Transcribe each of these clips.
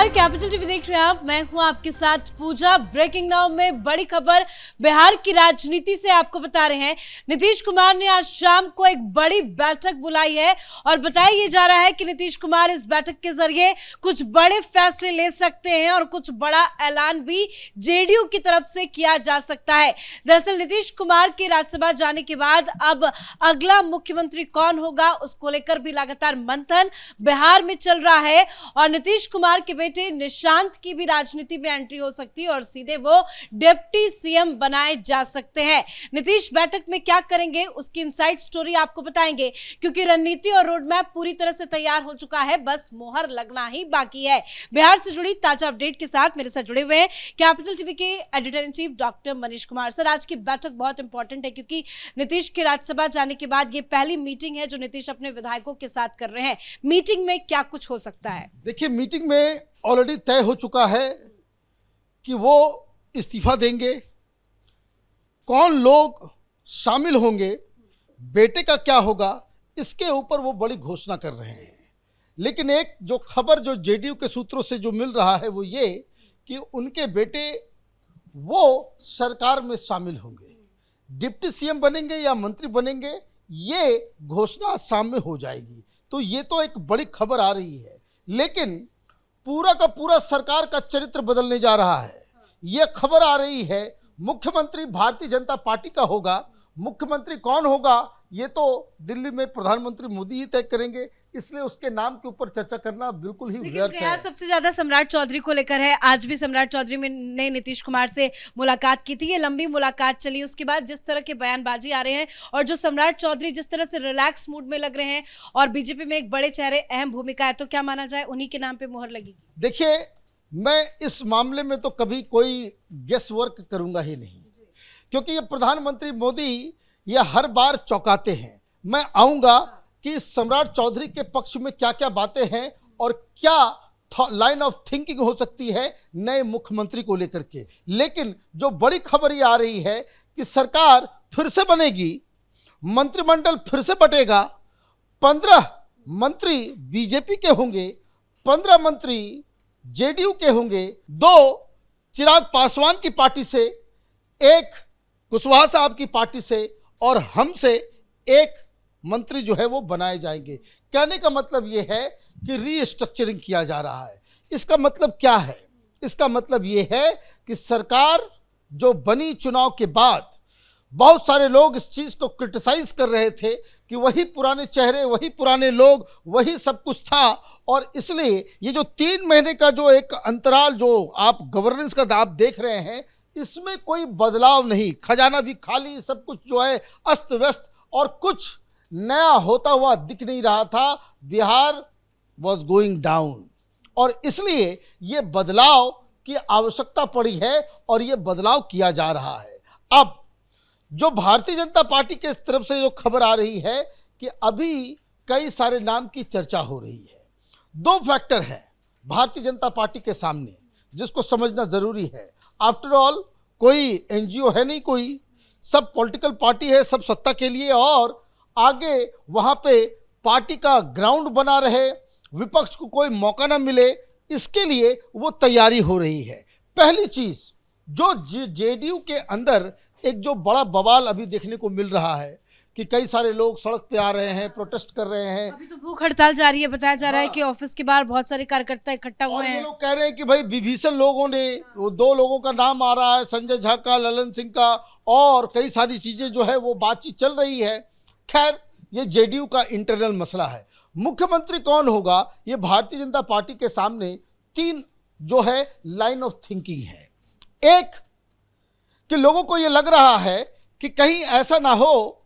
नमस्कार, capital TV देख रहे हैं आप। मैं हूं आपके साथ पूजा। ब्रेकिंग नाउ में बड़ी खबर बिहार की राजनीति से आपको बता रहे हैं। नीतीश कुमार ने आज शाम को एक बड़ी बैठक बुलाई है और बताया ये जा रहा है कि नीतीश कुमार इस बैठक के जरिए कुछ बड़े फैसले ले सकते हैं और कुछ बड़ा ऐलान भी जेडीयू की तरफ से किया जा सकता है। दरअसल नीतीश कुमार के राज्यसभा जाने के बाद अब अगला मुख्यमंत्री कौन होगा उसको लेकर भी लगातार मंथन बिहार में चल रहा है और नीतीश कुमार के बेटे निशांत की भी राजनीति में एंट्री हो सकती है और सीधे वो डिप्टी सीएम बनाए जा सकते हैं। नीतीश बैठक में क्या करेंगे उसकी इनसाइड स्टोरी आपको बताएंगे, क्योंकि रणनीति और रोड मैप पूरी तरह से तैयार हो चुका है, बस मोहर लगना ही बाकी है। बिहार से जुड़ी ताजा अपडेट के साथ मेरे साथ जुड़े हुए हैं कैपिटल टीवी के editor in chief doctor Manish Kumar. Sir, आज की बैठक बहुत इंपॉर्टेंट है क्योंकि नीतीश के राज्यसभा जाने के बाद ये पहली मीटिंग है जो नीतीश अपने विधायकों के साथ कर रहे हैं। मीटिंग में क्या कुछ हो सकता है? देखिए, मीटिंग में ऑलरेडी तय हो चुका है कि वो इस्तीफा देंगे, कौन लोग शामिल होंगे, बेटे का क्या होगा, इसके ऊपर वो बड़ी घोषणा कर रहे हैं। लेकिन एक जो खबर जो जेडीयू के सूत्रों से जो मिल रहा है वो ये कि उनके बेटे वो सरकार में शामिल होंगे, डिप्टी सीएम बनेंगे या मंत्री बनेंगे, ये घोषणा शाम में हो जाएगी। तो ये तो एक बड़ी खबर आ रही है, लेकिन पूरा का पूरा सरकार का चरित्र बदलने जा रहा है। ये खबर आ रही है मुख्यमंत्री भारतीय जनता पार्टी का होगा। मुख्यमंत्री कौन होगा ये तो दिल्ली में प्रधानमंत्री मोदी ही तय करेंगे, इसलिए उसके नाम के ऊपर चर्चा करना बिल्कुल ही व्यर्थ है। सबसे ज्यादा सम्राट चौधरी को लेकर है। आज भी सम्राट चौधरी ने नीतीश कुमार से मुलाकात की थी। ये लंबी मुलाकात चली, उसके बाद जिस तरह के बयानबाजी आ रहे हैं और जो सम्राट चौधरी जिस तरह से रिलैक्स मूड में लग रहे हैं और बीजेपी में एक बड़े चेहरे अहम भूमिका है, तो क्या माना जाए उन्हीं के नाम पे मोहर लगेगी? देखिए, मैं इस मामले में तो कभी कोई गेस वर्क करूंगा ही नहीं, क्योंकि ये प्रधानमंत्री मोदी ये हर बार चौंकाते हैं। मैं आऊंगा कि सम्राट चौधरी के पक्ष में क्या क्या बातें हैं और क्या लाइन ऑफ थिंकिंग हो सकती है नए मुख्यमंत्री को लेकर के। लेकिन जो बड़ी खबर ये आ रही है कि सरकार फिर से बनेगी, मंत्रिमंडल फिर से बटेगा, 15 मंत्री बीजेपी के होंगे, 15 मंत्री जेडीयू के होंगे, 2 चिराग पासवान की पार्टी से, 1 कुशवाहा साहब की पार्टी से और हमसे 1 मंत्री जो है वो बनाए जाएंगे। कहने का मतलब ये है कि रीस्ट्रक्चरिंग किया जा रहा है। इसका मतलब क्या है? इसका मतलब ये है कि सरकार जो बनी चुनाव के बाद बहुत सारे लोग इस चीज़ को क्रिटिसाइज कर रहे थे कि वही पुराने चेहरे, वही पुराने लोग, वही सब कुछ था, और इसलिए ये जो 3 महीने का जो एक अंतराल जो आप गवर्नेंस का आप देख रहे हैं, इसमें कोई बदलाव नहीं, खजाना भी खाली, सब कुछ जो है अस्त व्यस्त और कुछ नया होता हुआ दिख नहीं रहा था। बिहार वॉज गोइंग डाउन और इसलिए ये बदलाव की आवश्यकता पड़ी है और ये बदलाव किया जा रहा है। अब जो भारतीय जनता पार्टी के तरफ से जो खबर आ रही है कि अभी कई सारे नाम की चर्चा हो रही है। 2 फैक्टर है भारतीय जनता पार्टी के सामने जिसको समझना जरूरी है। आफ्टर ऑल कोई एनजीओ है नहीं, कोई सब पॉलिटिकल पार्टी है, सब सत्ता के लिए, और आगे वहाँ पे पार्टी का ग्राउंड बना रहे, विपक्ष को कोई मौका ना मिले, इसके लिए वो तैयारी हो रही है। पहली चीज़ जो जेडीयू के अंदर एक जो बड़ा बवाल अभी देखने को मिल रहा है कि कई सारे लोग सड़क पे आ रहे हैं, प्रोटेस्ट कर रहे हैं। अभी तो भूख हड़ताल जारी है। बताया जा रहा है कि ऑफिस के बाहर बहुत सारे कार्यकर्ता इकट्ठा हुए हैं। लोग कह रहे हैं कि भाई विभीषण लोगों ने, वो 2 लोगों का नाम आ रहा है, संजय झा का, ललन सिंह का, और कई सारी चीजें जो है वो बातचीत चल रही है। खैर, ये जेडीयू का इंटरनल मसला है। मुख्यमंत्री कौन होगा ये भारतीय जनता पार्टी के सामने 3 जो है लाइन ऑफ थिंकिंग है। एक कि लोगों को ये लग रहा है कि कहीं ऐसा ना हो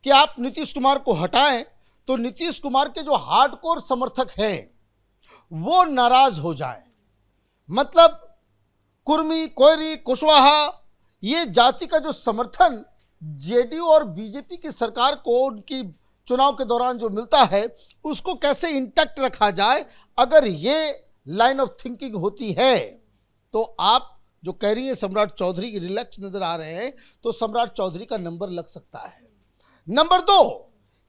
कि आप नीतीश कुमार को हटाएं तो नीतीश कुमार के जो हार्डकोर समर्थक हैं वो नाराज हो जाएं। मतलब कुर्मी, कोयरी, कुशवाहा, ये जाति का जो समर्थन जेडीयू और बीजेपी की सरकार को उनकी चुनाव के दौरान जो मिलता है उसको कैसे इंटैक्ट रखा जाए। अगर ये लाइन ऑफ थिंकिंग होती है तो आप जो कह रही है सम्राट चौधरी की रिलैक्स नजर आ रहे हैं, तो सम्राट चौधरी का नंबर लग सकता है। नंबर 2,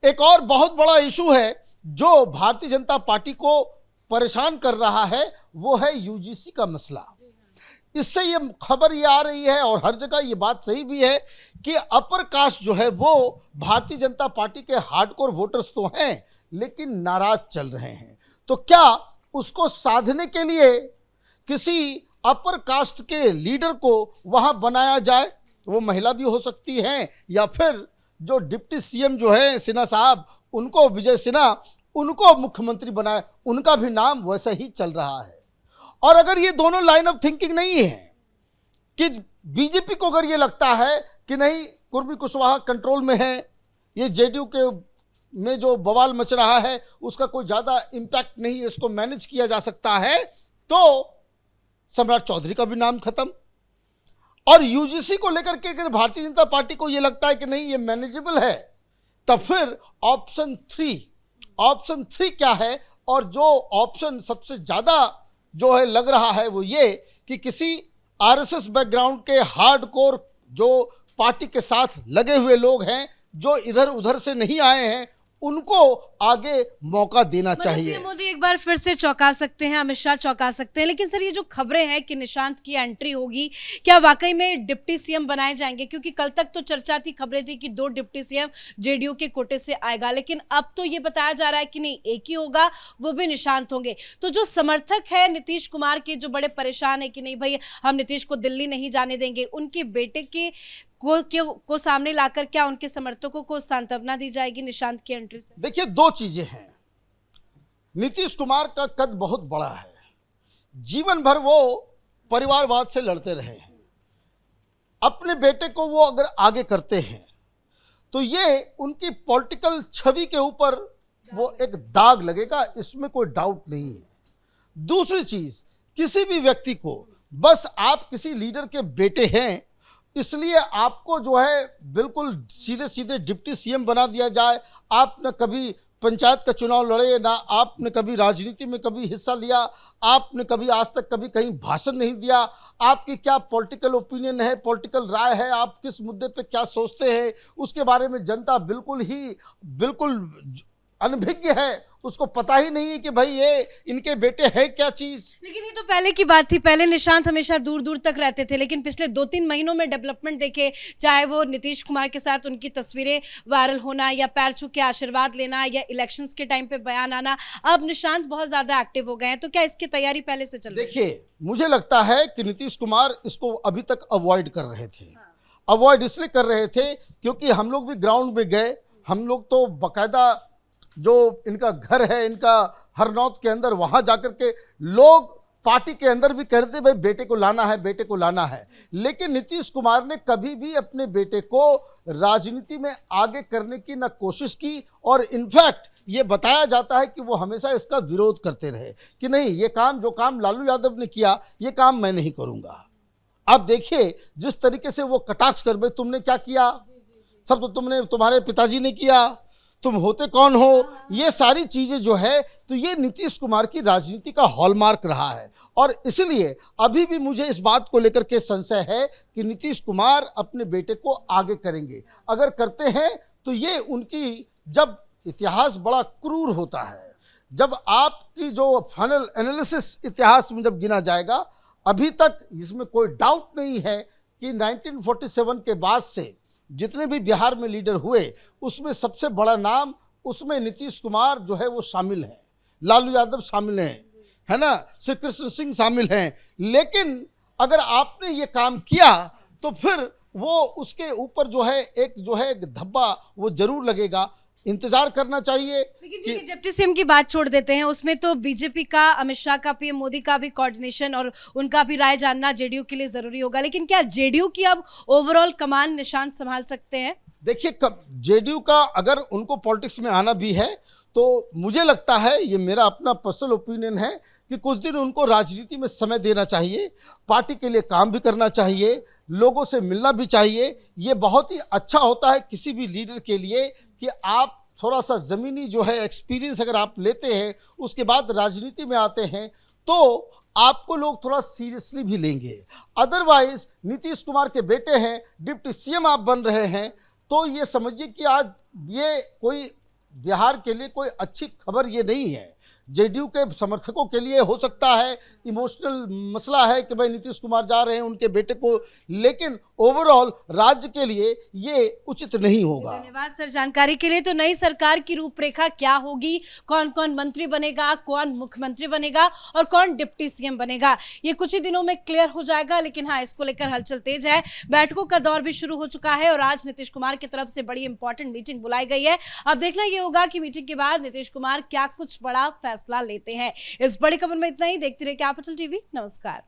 एक और बहुत बड़ा इशू है जो भारतीय जनता पार्टी को परेशान कर रहा है वो है यूजीसी का मसला। इससे ये खबर ये आ रही है और हर जगह ये बात सही भी है कि अपर कास्ट जो है वो भारतीय जनता पार्टी के हार्डकोर वोटर्स तो हैं लेकिन नाराज चल रहे हैं। तो क्या उसको साधने के लिए किसी अपर कास्ट के लीडर को वहां बनाया जाए? वो महिला भी हो सकती हैं या फिर जो डिप्टी सीएम जो है सिन्हा साहब, उनको, विजय सिन्हा, उनको मुख्यमंत्री बनाए। उनका भी नाम वैसा ही चल रहा है। और अगर ये दोनों लाइन ऑफ थिंकिंग नहीं है कि बीजेपी को अगर ये लगता है कि नहीं कुर्मी कुशवाहा कंट्रोल में है, ये जेडीयू के में जो बवाल मच रहा है उसका कोई ज़्यादा इम्पैक्ट नहीं है, इसको मैनेज किया जा सकता है, तो सम्राट चौधरी का भी नाम खत्म। और यूजीसी को लेकर के अगर भारतीय जनता पार्टी को ये लगता है कि नहीं ये मैनेजेबल है, तब फिर ऑप्शन थ्री क्या है? और जो ऑप्शन सबसे ज़्यादा जो है लग रहा है वो ये कि किसी आरएसएस बैकग्राउंड के हार्डकोर जो पार्टी के साथ लगे हुए लोग हैं, जो इधर उधर से नहीं आए हैं, उनको आगे मौका देना चाहिए। मोदी एक बार फिर से चौंका सकते हैं, अमित शाह चौंका सकते हैं, लेकिन सर ये जो खबरें हैं कि निशांत की एंट्री होगी, क्या वाकई में डिप्टी सीएम बनाए जाएंगे? क्योंकि कल तक तो चर्चा थी, खबरें थी कि 2 डिप्टी सीएम जेडीयू के कोटे से आएगा, लेकिन अब तो ये बताया जा रहा है कि नहीं, एक ही होगा, वो भी निशांत होंगे। तो जो समर्थक है नीतीश कुमार के, जो बड़े परेशान है कि नहीं भाई हम नीतीश को दिल्ली नहीं जाने देंगे, उनके बेटे के को सामने लाकर क्या उनके समर्थकों को सांत्वना दी जाएगी निशांत की एंट्री से? देखिए, 2 चीजें हैं। नीतीश कुमार का कद बहुत बड़ा है, जीवन भर वो परिवारवाद से लड़ते रहे हैं। अपने बेटे को वो अगर आगे करते हैं तो ये उनकी पॉलिटिकल छवि के ऊपर वो एक दाग लगेगा, इसमें कोई डाउट नहीं है। दूसरी चीज, किसी भी व्यक्ति को बस आप किसी लीडर के बेटे हैं इसलिए आपको जो है बिल्कुल सीधे सीधे डिप्टी सीएम बना दिया जाए। आपने कभी पंचायत का चुनाव लड़े ना, आपने कभी राजनीति में कभी हिस्सा लिया, आपने कभी आज तक कभी कहीं भाषण नहीं दिया, आपकी क्या पॉलिटिकल ओपिनियन है, पॉलिटिकल राय है, आप किस मुद्दे पे क्या सोचते हैं, उसके बारे में जनता बिल्कुल अनभिज्ञ है, उसको पता ही नहीं है कि भाई ये इनके बेटे हैं क्या चीज। लेकिन ये तो पहले की बात थी, पहले निशांत हमेशा दूर दूर तक रहते थे, लेकिन पिछले 2-3 महीनों में डेवलपमेंट देखे, चाहे वो नीतीश कुमार के साथ उनकी तस्वीरें वायरल होना या पैर छू के आशीर्वाद लेना या इलेक्शंस के टाइम पे बयान आना, अब निशांत बहुत ज्यादा एक्टिव हो गए हैं। तो क्या इसकी तैयारी पहले से चल रही है? देखिए, मुझे लगता है कि नीतीश कुमार इसको अभी तक अवॉइड कर रहे थे। अवॉइड इसलिए कर रहे थे क्योंकि हम लोग भी ग्राउंड में गए, हम लोग तो बाकायदा जो इनका घर है, इनका हरनौत के अंदर, वहाँ जाकर के लोग पार्टी के अंदर भी कह रहे थे भाई बेटे को लाना है, बेटे को लाना है। लेकिन नीतीश कुमार ने कभी भी अपने बेटे को राजनीति में आगे करने की ना कोशिश की, और इनफैक्ट ये बताया जाता है कि वो हमेशा इसका विरोध करते रहे कि नहीं, ये काम जो काम लालू यादव ने किया ये काम मैं नहीं करूँगा। अब देखिए जिस तरीके से वो कटाक्ष कर, भाई तुमने क्या किया, सब तो तुम्हारे पिताजी ने किया, तुम होते कौन हो, ये सारी चीजें जो है, तो ये नीतीश कुमार की राजनीति का हॉलमार्क रहा है। और इसलिए अभी भी मुझे इस बात को लेकर के संशय है कि नीतीश कुमार अपने बेटे को आगे करेंगे। अगर करते हैं तो ये उनकी, जब इतिहास बड़ा क्रूर होता है, जब आपकी जो फाइनल एनालिसिस इतिहास में जब गिना जाएगा, अभी तक इसमें कोई डाउट नहीं है कि 1947 के बाद से जितने भी बिहार में लीडर हुए उसमें सबसे बड़ा नाम, उसमें नीतीश कुमार जो है वो शामिल हैं, लालू यादव शामिल हैं, है ना, श्री कृष्ण सिंह शामिल हैं। लेकिन अगर आपने ये काम किया तो फिर वो उसके ऊपर जो है एक धब्बा वो जरूर लगेगा। इंतजार करना चाहिए। लेकिन डिप्टी सीएम की बात छोड़ देते हैं, उसमें तो बीजेपी का, अमित शाह का, पीएम मोदी का भी कोऑर्डिनेशन और उनका भी राय जानना जेडीयू के लिए जरूरी होगा। लेकिन क्या जेडीयू की अब ओवरऑल कमान निशांत संभाल सकते हैं? देखिए, जेडीयू का अगर उनको पॉलिटिक्स में आना भी है तो मुझे लगता है, ये मेरा अपना पर्सनल ओपिनियन है, कि कुछ दिन उनको राजनीति में समय देना चाहिए, पार्टी के लिए काम भी करना चाहिए, लोगों से मिलना भी चाहिए। ये बहुत ही अच्छा होता है किसी भी लीडर के लिए कि आप थोड़ा सा ज़मीनी जो है एक्सपीरियंस अगर आप लेते हैं, उसके बाद राजनीति में आते हैं, तो आपको लोग थोड़ा सीरियसली भी लेंगे। अदरवाइज नीतीश कुमार के बेटे हैं, डिप्टी सीएम आप बन रहे हैं, तो ये समझिए कि आज ये कोई बिहार के लिए कोई अच्छी खबर ये नहीं है। जेडीयू के समर्थकों के लिए हो सकता है इमोशनल मसला है कि भाई नीतीश कुमार जा रहे हैं उनके बेटे को, लेकिन ओवरऑल राज्य के लिए ये उचित नहीं होगा। धन्यवाद सर जानकारी के लिए। तो नई सरकार की रूपरेखा क्या होगी, कौन कौन मंत्री बनेगा, कौन मुख्यमंत्री बनेगा और कौन डिप्टी सीएम बनेगा, ये कुछ ही दिनों में क्लियर हो जाएगा। लेकिन हाँ, इसको लेकर हलचल तेज है, बैठकों का दौर भी शुरू हो चुका है और आज नीतीश कुमार की तरफ से बड़ी इंपॉर्टेंट मीटिंग बुलाई गई है। अब देखना ये होगा कि मीटिंग के बाद नीतीश कुमार क्या कुछ बड़ा फैसला लेते हैं। इस बड़ी खबर में इतना ही। देखते रहिए कैपिटल टीवी। नमस्कार।